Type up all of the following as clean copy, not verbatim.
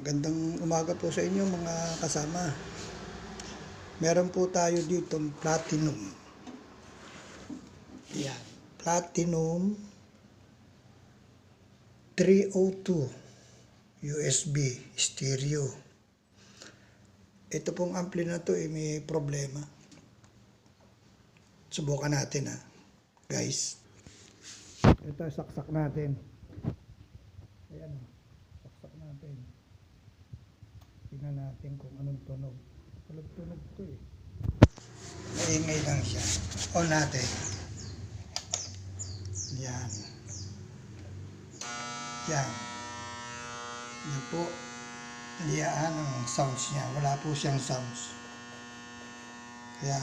Magandang umaga po sa inyo mga kasama. Meron po tayo dito platinum. Yan. Platinum 302 USB stereo. Ito pong ampli na to may problema. Subukan natin guys. Ito saksak natin. Ayan saksak natin. Tingnan natin kung anong tunog. Tunog to Maingay lang siya. On natin. Yan. Yan. Yan po. Liyaan ang sounds niya. Wala po siyang sounds. Kaya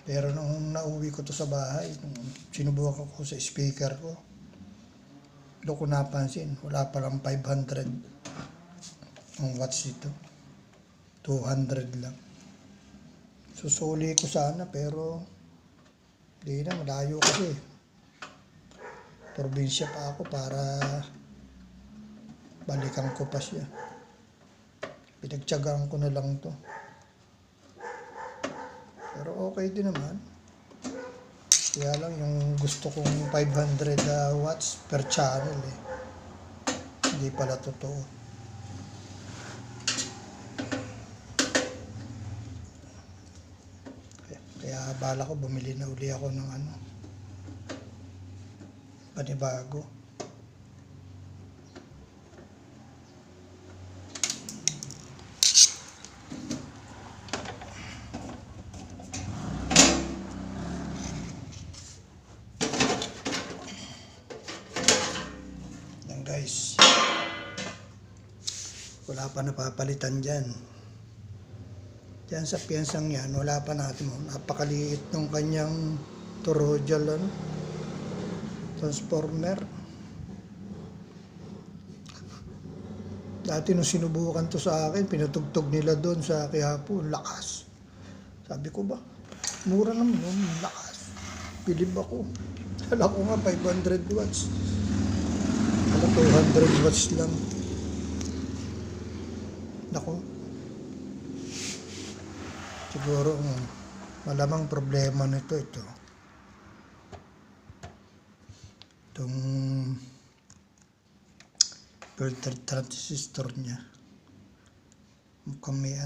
pero nung nauwi ko to sa bahay, nung sinubukan ko sa speaker ko, doon ko napansin, wala palang 500 ang watts ito. 200 lang. Susuli ko sana pero di na, malayo kasi. Probinsya pa ako para balikan ko pa siya. Pinagtiyagaan ko na lang to. Pero okay din naman. Kaya lang yung gusto kong 500 watts per channel hindi pala totoo. Kaya bala ko bumili na uli ako ng panibago. Guys, wala pa napapalitan dyan sa piyansang yan, wala pa natin napakaliit ng kanyang toroidal transformer. Dati nung sinubukan to sa akin, pinatugtog nila doon sa Quiapo, lakas. Sabi ko ba, mura naman yun, lakas. Bilib ako. Kala ko nga 500 watts. 200 watts lang. Nako. Siguro malamang problema nito ito. Itong filter transistor niya. Mukhang may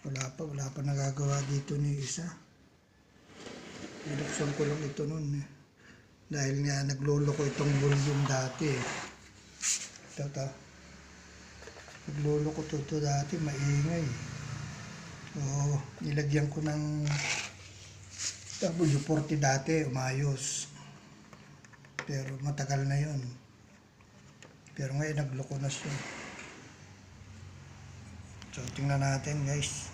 Wala pa nagagawa dito ni isa. Binuksan ko lang ito nun dahil nga nagloloko itong volume dati nagloloko to dati, maingay. So nilagyan ko ng W40 dati, umayos, pero matagal na yon. Pero ngayon nagloko na siya. So tingnan natin guys.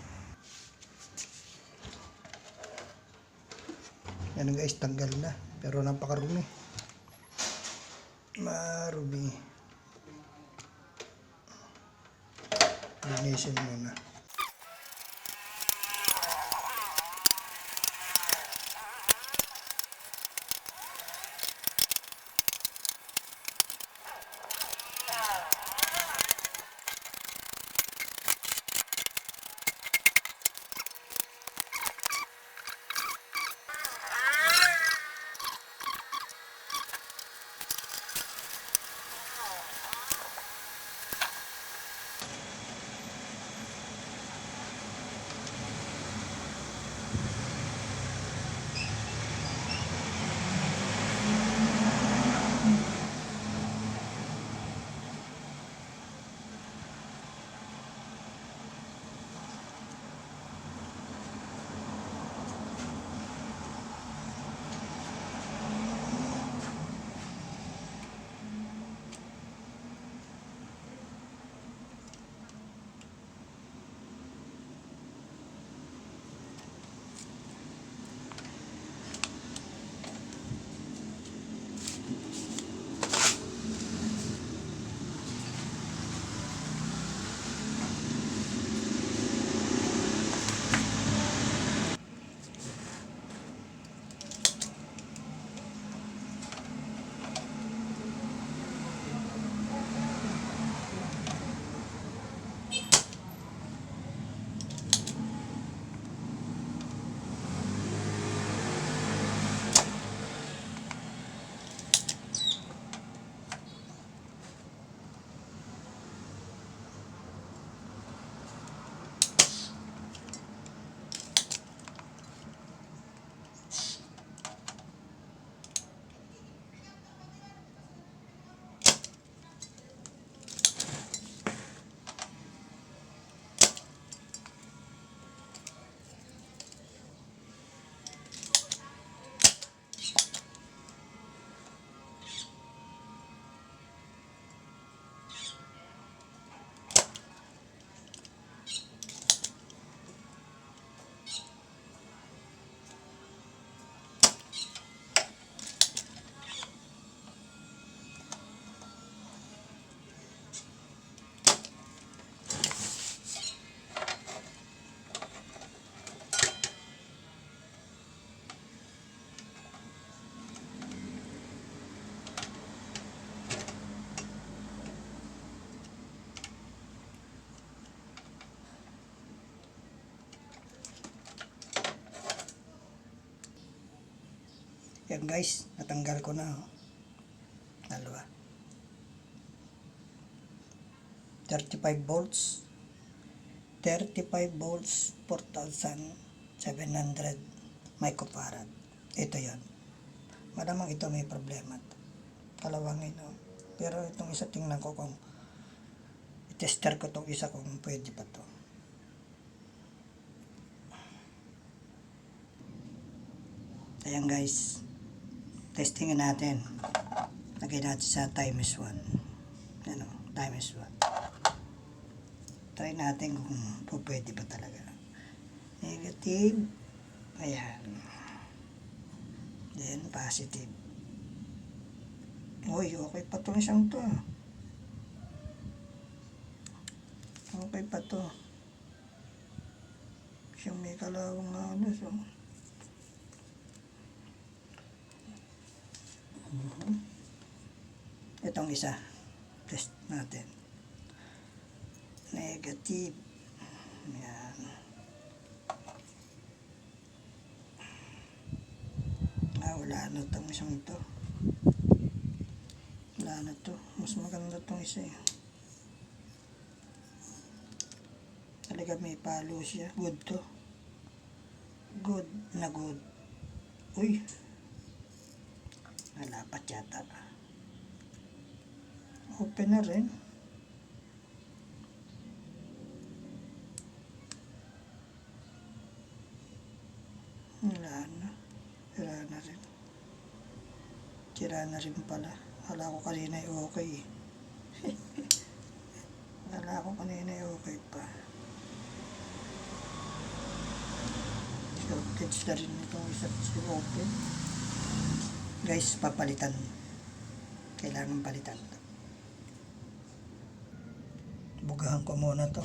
Yan guys, tanggal na. Pero napakarumi. Marumi. Linisin muna. Yan guys, natanggal ko na. Dalawa. 35 volts. 35 volts, 4,700 microfarad. Ito yan. Malamang ito may problema. Kalawangin, no? Pero itong isa, tingnan ko kung i-tester ko itong isa kung pwede pa to. Ayan guys, testingin natin. Lagay natin sa times 1. Ano, times 1. Try natin kung pwede pa talaga. Negative. Ayan. Then positive. Uy, okay pa itong isang to. Okay pa to. Siyang may kalawang halos. Itong isa. Test natin. Negative. Ayan. Wala na itong isang to. Wala na to. Mas maganda itong isa eh. Talaga may palo siya. Good to. Good na good. Uy. Nalapat yata. Open na rin. Wala na. Sira na rin. Sira na rin pala. Wala ko kanina okay eh. Wala ko kanina okay pa. Shortage na rin itong isang open. Guys, papalitan. Kailangan palitan. Bugahan ko muna to.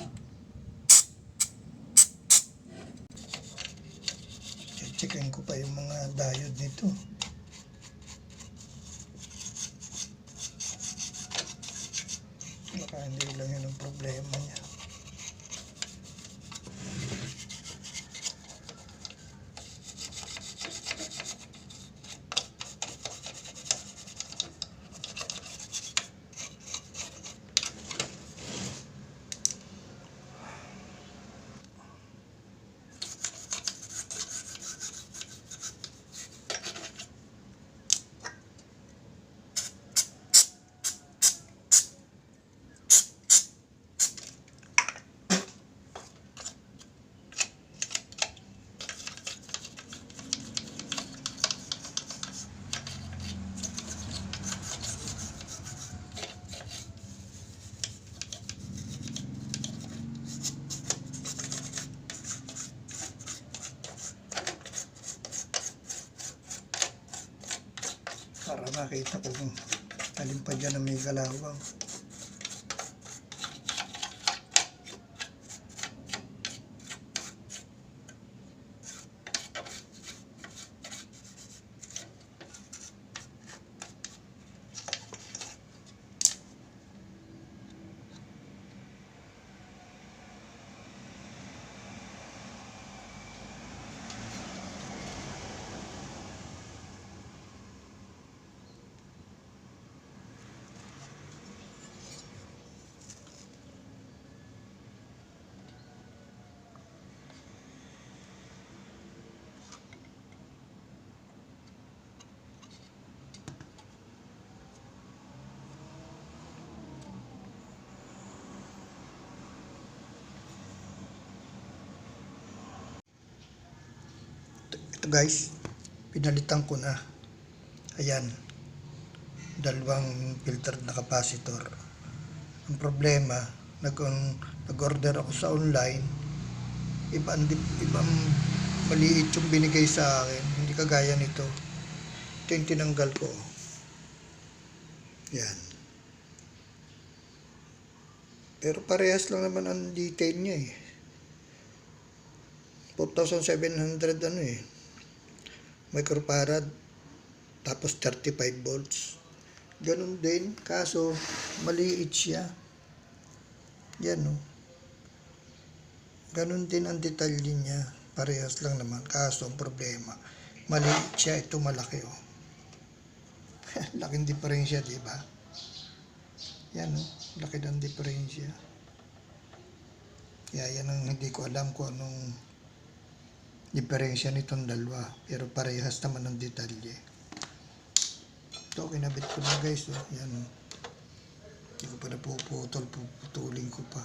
Checkin ko pa yung mga diode nito. Baka hindi lang yun ang problema niya. Para makita ko kung alin pa dyan na may kalawang. Ito guys, pinalitan ko na. Ayan, dalawang filter na capacitor. Ang problema, nag-order ako sa online, ibang maliit yung binigay sa akin, hindi kagaya nito. Ito yung tinanggal ko. Yan. Pero parehas lang naman ang detail niya eh. 4,700 ano eh. Microfarad. Tapos 35 volts. Ganun din. Kaso, maliit siya. Yan o. Ganun din ang detalye niya. Parehas lang naman. Kaso, ang problema. Maliit siya. Ito malaki o. Laking diferensya, di ba? Yan, no? Laki ng diferensya. Kaya yan ang hindi ko alam kung anong diferensya nitong dalawa. Pero parehas naman ng detalye. Ito, kinabit ko na guys. Oh. Yan, oh. Hindi ko pa napuputol. Puputulin ko pa.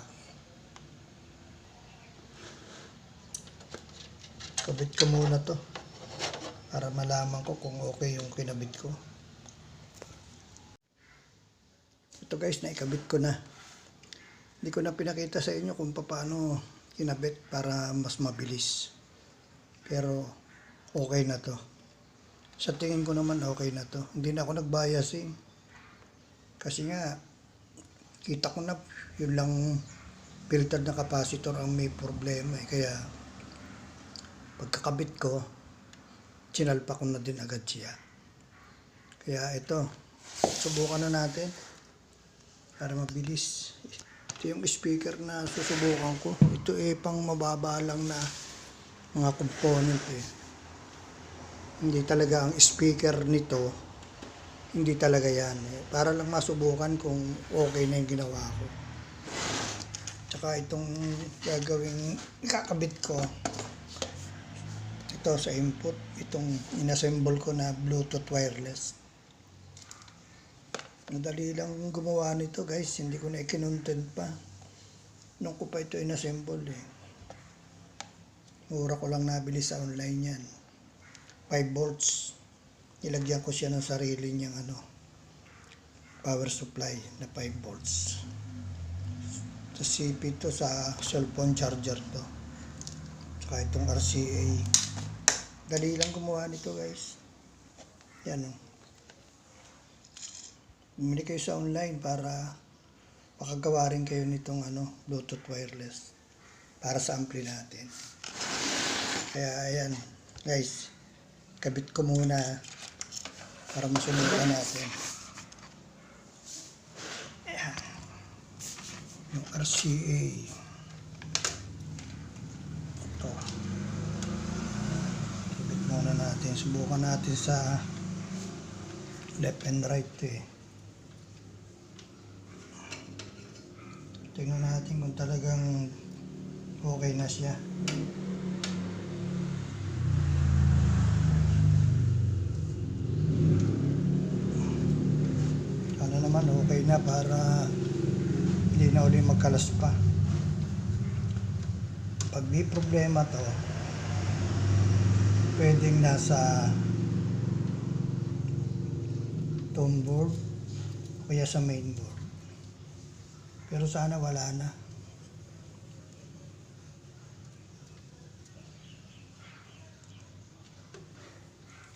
Kabit ko muna to. Para malaman ko kung okay yung kinabit ko. Ito guys, naikabit ko na. Hindi ko na pinakita sa inyo kung paano kinabit para mas mabilis. Pero okay na to. Sa tingin ko naman okay na to. Hindi na ako nagbias eh. Kasi nga, kita ko na yun lang filtered na capacitor ang may problema eh. Kaya pagkakabit ko, sinalpa ko na din agad siya. Kaya ito, subukan na natin para mabilis. Ito yung speaker na susubukan ko. Ito eh pang mababa lang na mga component eh. Hindi talaga ang speaker nito, hindi talaga yan eh. Para lang masubukan kung okay na yung ginawa ko. Tsaka itong gagawing ikakabit ko, ito sa input, itong inassemble ko na Bluetooth wireless. Madali lang gumawa nito guys, hindi ko na ikinontent pa. Nung ko pa ito inassemble eh. Mura ko lang nabili sa online yan. 5 volts. Nilagyan ko siya ng sarili niyang power supply na 5 volts. Sa CP to, sa cellphone charger to. Saka itong RCA. Dali lang gumawa nito guys. Yan o. Bumili kayo sa online para makagawa rin kayo nitong Bluetooth wireless para sa ampli natin. Kaya ayan guys, kabit ko muna para masunukan natin. Ayan. Yung RCA. Ito. Kabit muna natin. Subukan natin sa left and right eh. Tingnan natin kung talagang okay na siya. Sana naman okay na para hindi na uli magkalas pa. Pag may problema to, pwedeng nasa tone board o kaya sa main board. Pero sana wala na.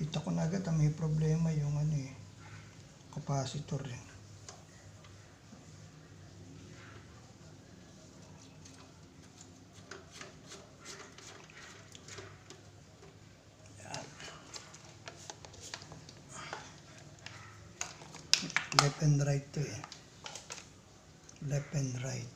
Kita ko na agad may problema yung capacitor eh. Yan. Left and right to eh. Left and right.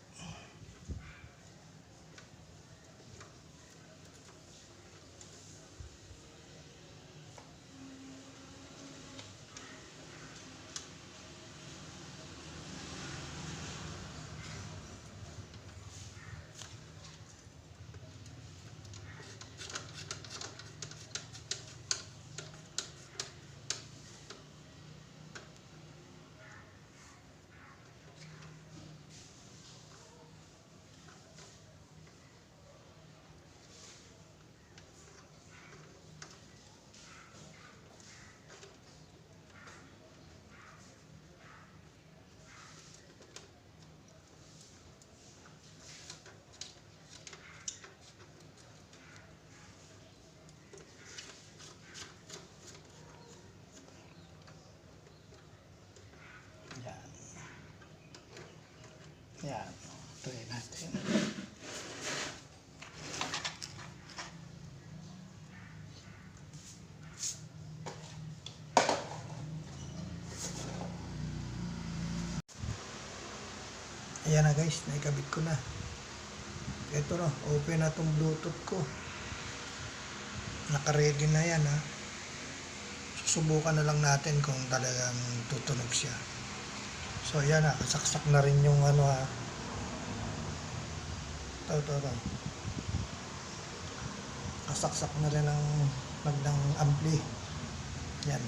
Yan, tuloy natin. Ayan na guys, naikabit ko na. Ito na, open na itong Bluetooth ko. Naka-ready na yan ha. subukan na lang natin kung talagang tutunog siya. So yan na, kasaksak na rin yung ano ha. Ito. Kasaksak na rin ang magdang ampli. Yan.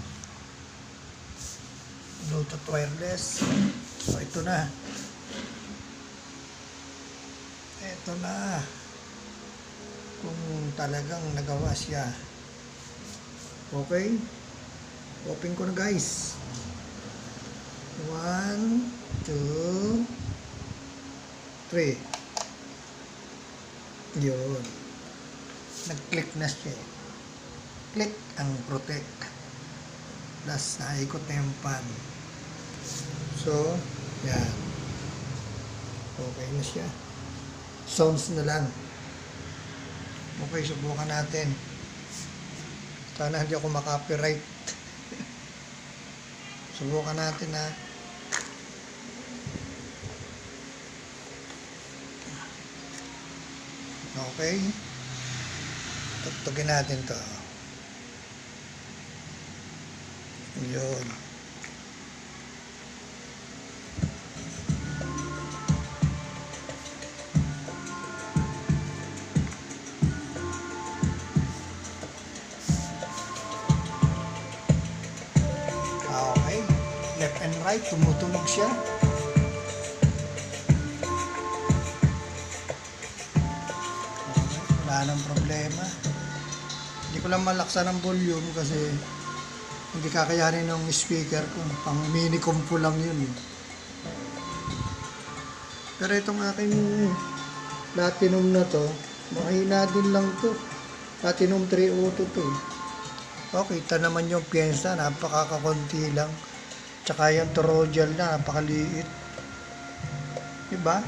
Bluetooth wireless. So ito na. Ito na. Kung talagang nagawa siya. Okay. Open ko na guys. 1, 2, 3. Yun. Nag-click na siya. Click ang protect. Plus naikot na yung pan. So, yan. Okay na siya. Sounds na lang. Okay, subukan natin. Sana hindi ako makapiright. Subukan natin ha. Okay. Tugtugin natin to. Yun. Okay. Left and right, tumutunog siya. Okay. Wala nang problema. Hindi ko lang malaksan ang volume kasi hindi kakayanin ng speaker ko. Pang mini compo lang yun. Pero itong aking Platinum na to, mahina din lang to. Platinum 3 auto to. Okay, kita naman yung piyensa, napakakakunti lang. Tsaka yung Torojal na, napakaliit. Diba?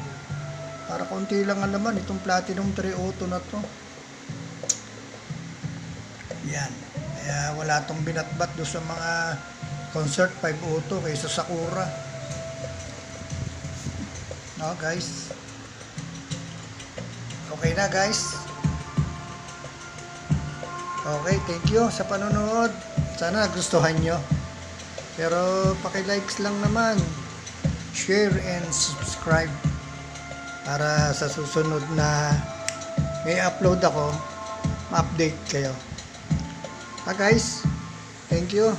Para konti lang ang laman, itong Platinum 3 auto na to. Yan. Kaya wala tong binatbat doon sa mga Concert 5 auto kaysa Sakura. No, guys. Okay na, guys. Okay, thank you sa panonood. Sana nagustuhan nyo. Pero paki-likes lang naman. Share and subscribe. Para sa susunod na may upload ako, ma-update kayo. Guys, thank you.